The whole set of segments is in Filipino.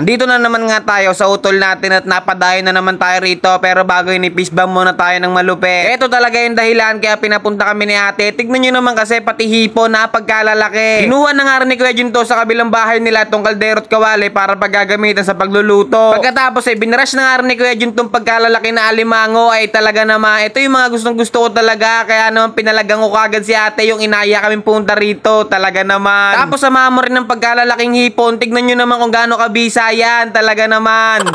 Andito na naman nga tayo sa utol natin at napadayo na naman tayo rito, pero bago yun ipisbang muna tayo ng malupit. Ito talaga yung dahilan kaya pinapunta kami ni ate. Tignan nyo naman kasi pati hipo na pagkalalaki. Kinuha na nga rin ni Kuya Jun to sa kabilang bahay nila tong kaldero at kawali para paggagamitan sa pagluluto. Pagkatapos ay binrush na nga rin ni Kuya Jun tong pagkalalaki na alimango. Ay talaga naman ito yung mga gustong gusto ko talaga, kaya naman pinalagang ko kagad si ate yung inaya kaming punta rito. Talaga naman. Tapos samahan mo rin ng pagkalalaking hipon. Tignan nyo naman kung gaano kabisa yan, talaga naman.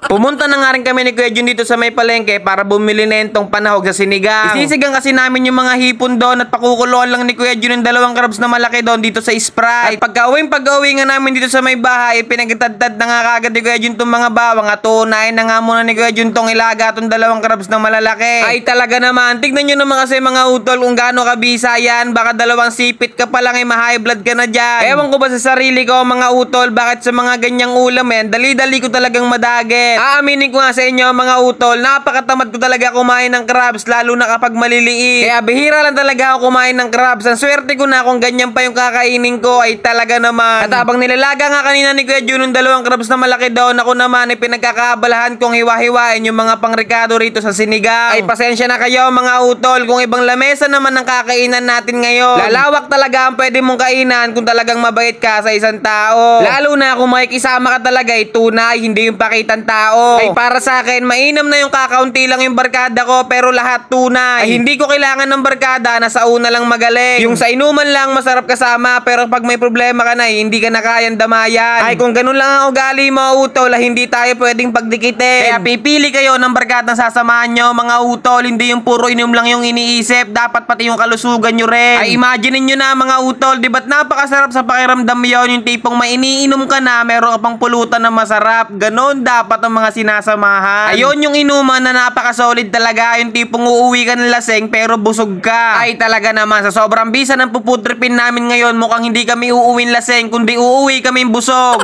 Pumunta na nga rin kami ni Kuya Jun dito sa may palengke para bumili na itong panahog sa sinigang. Isisigang kasi namin yung mga hipon doon at pakukuloan lang ni Kuya Jun yung 2 crabs na malaki doon dito sa Sprite. At pag-uwi nga namin dito sa may bahay, pinagtadtad na nga kagad ni Kuya Jun itong mga bawang at unahin na nga muna ni Kuya Jun itong ilaga itong 2 crabs na malalaki. Ay talaga naman, tignan nyo naman kasi mga utol kung gaano kabisa yan. Baka 2 sipit ka pa lang ay ma-high blood ka na dyan. Ewan ko ba sa sarili ko mga utol, bakit sa mga ganyang ulam yan, dali-dali ko talagang madagit. Aaminin ko nga sa inyo mga utol, napakatamad ko talaga kumain ng crabs, lalo na kapag maliliit. Kaya bihira lang talaga ako kumain ng crabs. Ang swerte ko na kung ganyan pa yung kakainin ko, ay talaga naman. At habang nilalaga nga kanina ni Kuya Jun yung 2 crabs na malaki doon, ako naman ay pinagkakaabalahan kong hiwa-hiwain yung mga pangrikado rito sa sinigang. Ay pasensya na kayo mga utol kung ibang lamesa naman ang kakainan natin ngayon. Lalawak talaga ang pwede mong kainan kung talagang mabait ka sa isang tao. Lalo na kung makikisama ka talaga ay tunay, hindi yung pakitang tao. Ay para sa akin, mainam na yung kakaunti lang yung barkada ko pero lahat tunay. Ay hindi ko kailangan ng barkada na sa una lang magaling. Yung sa inuman lang masarap kasama pero pag may problema ka na hindi ka na kayang damayan. Ay kung ganun lang ang ugali mo utol, hindi tayo pwedeng pagdikitin. Kaya pipili kayo ng barkada na sasamahan nyo mga utol, hindi yung puro inom lang yung iniisip, dapat pati yung kalusugan nyo rin. Ay imagine nyo na mga utol, di ba't napakasarap sa pakiramdam yun, yung tipong may iniinom ka na meron ka pang pulutan na masarap. Ganon dapat ang mga sinasamahan. Ayun yung inuman na napaka-solid talaga, yung tipong uuwi ka ng laseng pero busog ka. Ay talaga naman, sa sobrang bisa ng puputripin namin ngayon, mukhang hindi kami uuwin laseng, kundi uuwi kami busog.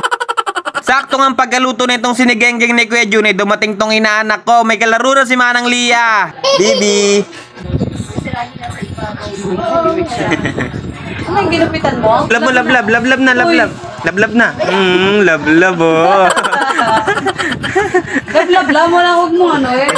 Sakto nga ang pagkaluto na itong sinigenggeng ni Kuya Jun, dumating tong inaanak ko. May kalaro na si Manang Lia. Bibi. Ano yung ginupitan mo? Lablab na. Lablab na. Lablab oh. Lablab mo lang, huwag mo ano eh.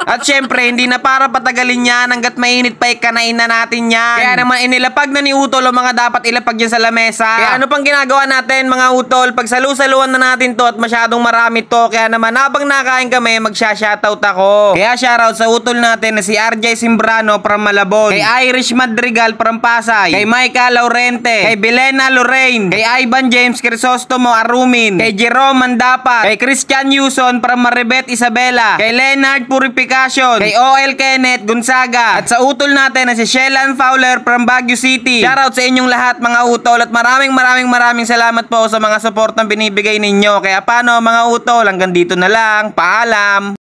At syempre, hindi na para patagalin yan hanggat mainit pa ikanain na natin yan. Kaya naman inilapag na ni Utol ang mga dapat ilapag yan sa lamesa. Kaya ano pang ginagawa natin mga Utol? Pagsalu-saluan na natin to at masyadong marami to. Kaya naman habang nakain kami, magsha-shoutout ako. Kaya shoutout sa Utol natin na si RJ Simbrano from Malabon, kay Irish Madrigal from Pasay, kay Micah Laurente, kay Belena Lorraine, kay Ivan James Crisostomo Arumin, kay Jerome Mandapat, kay Christian Yuson from Maribet Isabela, kay Leonard Purificacion, kay OL Kenneth Gonzaga, at sa utol natin na si Shellan Fowler from Baguio City. Shoutout sa inyong lahat mga utol at maraming salamat po sa mga support na binibigay ninyo. Kaya paano mga utol, hanggang dito na lang. Paalam!